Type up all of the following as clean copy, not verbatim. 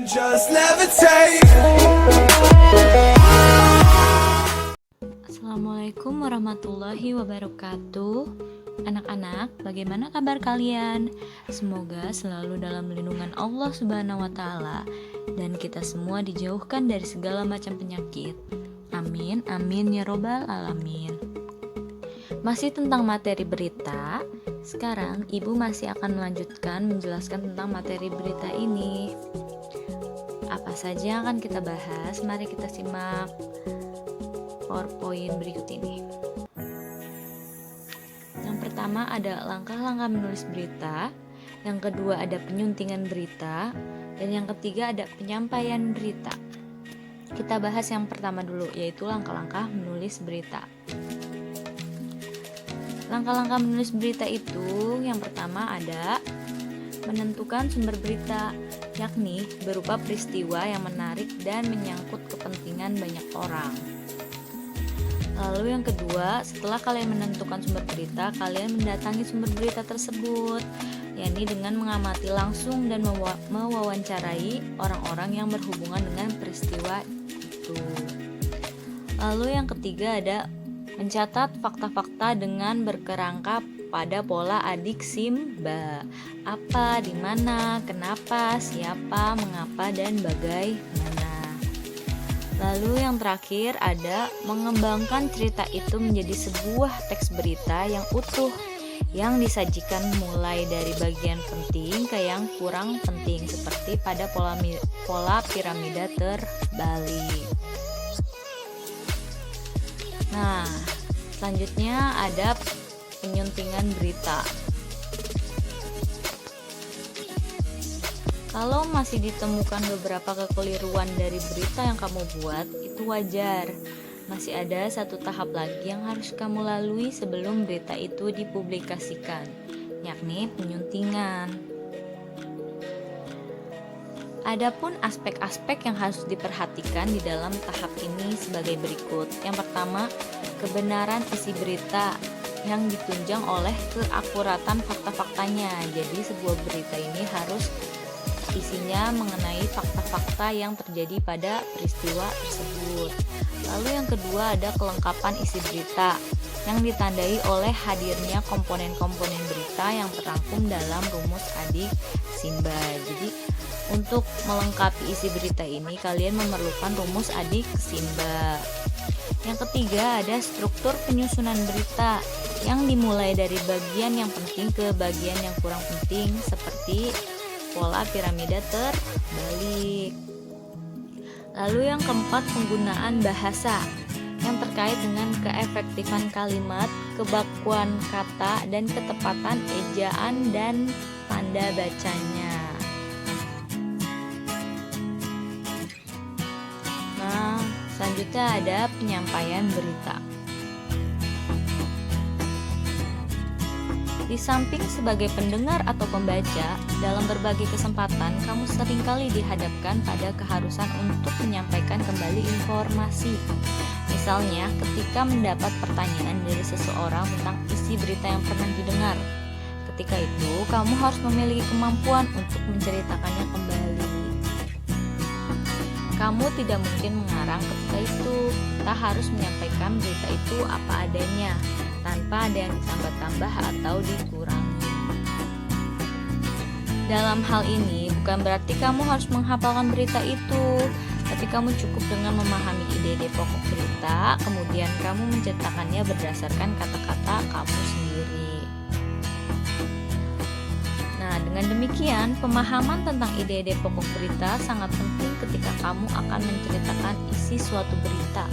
Just levitate. Assalamualaikum warahmatullahi wabarakatuh. Anak-anak, bagaimana kabar kalian? Semoga selalu dalam lindungan Allah Subhanahu wa Ta'ala, dan kita semua dijauhkan dari segala macam penyakit. Amin, amin ya robbal alamin. Masih tentang materi berita, sekarang Ibu masih akan melanjutkan menjelaskan tentang materi berita ini. Apa saja yang akan kita bahas? Mari kita simak PowerPoint berikut ini. Yang pertama ada langkah-langkah menulis berita, yang kedua ada penyuntingan berita, dan yang ketiga ada penyampaian berita. Kita bahas yang pertama dulu, yaitu langkah-langkah menulis berita. Langkah-langkah menulis berita itu yang pertama ada menentukan sumber berita, yakni berupa peristiwa yang menarik dan menyangkut kepentingan banyak orang. Lalu yang kedua, setelah kalian menentukan sumber berita, kalian mendatangi sumber berita tersebut, yakni dengan mengamati langsung dan mewawancarai orang-orang yang berhubungan dengan peristiwa itu. Lalu yang ketiga ada mencatat fakta-fakta dengan berkerangka pada pola adik simba. Apa, di mana, kenapa, siapa, mengapa, dan bagaimana. Lalu yang terakhir ada mengembangkan cerita itu menjadi sebuah teks berita yang utuh, yang disajikan mulai dari bagian penting ke yang kurang penting, seperti pada pola piramida terbalik. Nah, selanjutnya ada penyuntingan berita. Kalau masih ditemukan beberapa kekeliruan dari berita yang kamu buat, itu wajar. Masih ada satu tahap lagi yang harus kamu lalui sebelum berita itu dipublikasikan, yakni penyuntingan. Adapun aspek-aspek yang harus diperhatikan di dalam tahap ini sebagai berikut. Yang pertama, kebenaran isi berita yang ditunjang oleh keakuratan fakta-faktanya. Jadi sebuah berita ini harus isinya mengenai fakta-fakta yang terjadi pada peristiwa tersebut. Lalu yang kedua ada kelengkapan isi berita yang ditandai oleh hadirnya komponen-komponen berita yang terangkum dalam rumus adik simba. Jadi untuk melengkapi isi berita ini kalian memerlukan rumus adik simba. Yang ketiga ada struktur penyusunan berita yang dimulai dari bagian yang penting ke bagian yang kurang penting, seperti pola piramida terbalik. Lalu yang keempat, penggunaan bahasa yang terkait dengan keefektifan kalimat, kebakuan kata, dan ketepatan ejaan dan tanda bacanya. Nah, selanjutnya ada penyampaian berita. Di samping sebagai pendengar atau pembaca, dalam berbagai kesempatan kamu seringkali dihadapkan pada keharusan untuk menyampaikan kembali informasi. Misalnya, ketika mendapat pertanyaan dari seseorang tentang isi berita yang pernah didengar. Ketika itu, kamu harus memiliki kemampuan untuk menceritakannya kembali. Kamu tidak mungkin mengarang ketika itu. Kita harus menyampaikan berita itu apa adanya, tanpa ada yang ditambah-tambah atau dikurangi. Dalam hal ini, bukan berarti kamu harus menghafalkan berita itu, tapi kamu cukup dengan memahami ide-ide pokok berita, kemudian kamu menceritakannya berdasarkan kata-kata kamu sendiri. Nah, dengan demikian, pemahaman tentang ide-ide pokok berita sangat penting ketika kamu akan menceritakan isi suatu berita.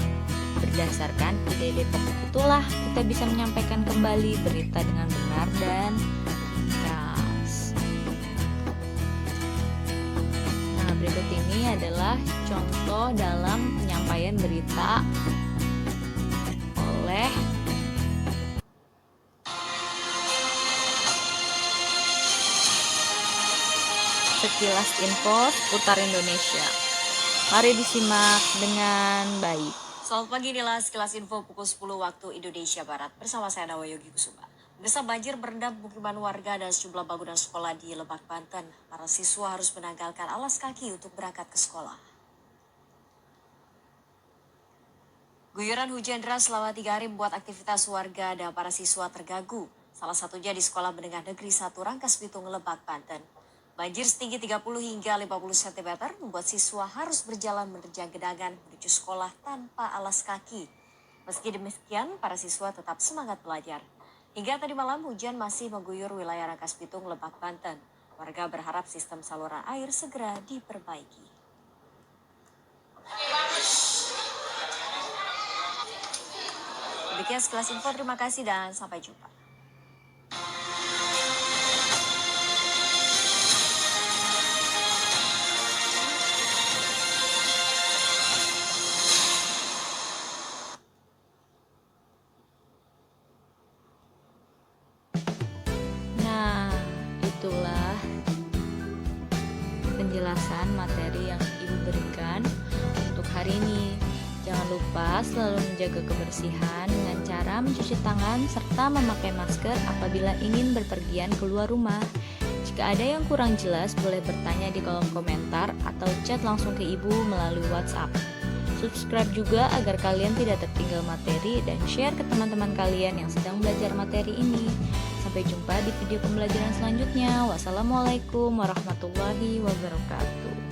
Berdasarkan ide-ide pokok itulah kita bisa menyampaikan kembali berita dengan benar dan ringkas. Nah, berikut ini adalah contoh dalam penyampaian berita oleh Sekilas Info seputar Indonesia. Mari disimak dengan baik. Selamat pagi, inilah Sekilas Info pukul 10 waktu Indonesia Barat bersama saya Nawayogi Kusuma. Desa banjir merendam pemukiman warga dan sejumlah bangunan sekolah di Lebak, Banten. Para siswa harus menanggalkan alas kaki untuk berangkat ke sekolah. Guyuran hujan deras selama 3 hari membuat aktivitas warga dan para siswa terganggu. Salah satunya di Sekolah Menengah Negeri 1 Rangkas Bitung, Lebak, Banten. Banjir setinggi 30 hingga 50 cm membuat siswa harus berjalan menerjang genangan menuju sekolah tanpa alas kaki. Meski demikian, para siswa tetap semangat belajar. Hingga tadi malam, hujan masih mengguyur wilayah Rangkas Bitung, Lebak, Banten. Warga berharap sistem saluran air segera diperbaiki. Demikian sekelas info, terima kasih dan sampai jumpa. Nah, itulah penjelasan materi yang Ibu berikan untuk hari ini. Jangan lupa selalu menjaga kebersihan dengan cara mencuci tangan serta memakai masker apabila ingin berpergian keluar rumah. Jika ada yang kurang jelas, boleh bertanya di kolom komentar atau chat langsung ke Ibu melalui WhatsApp. Subscribe juga agar kalian tidak tertinggal materi dan share ke teman-teman kalian yang sedang belajar materi ini. Sampai jumpa di video pembelajaran selanjutnya. Wassalamualaikum warahmatullahi wabarakatuh.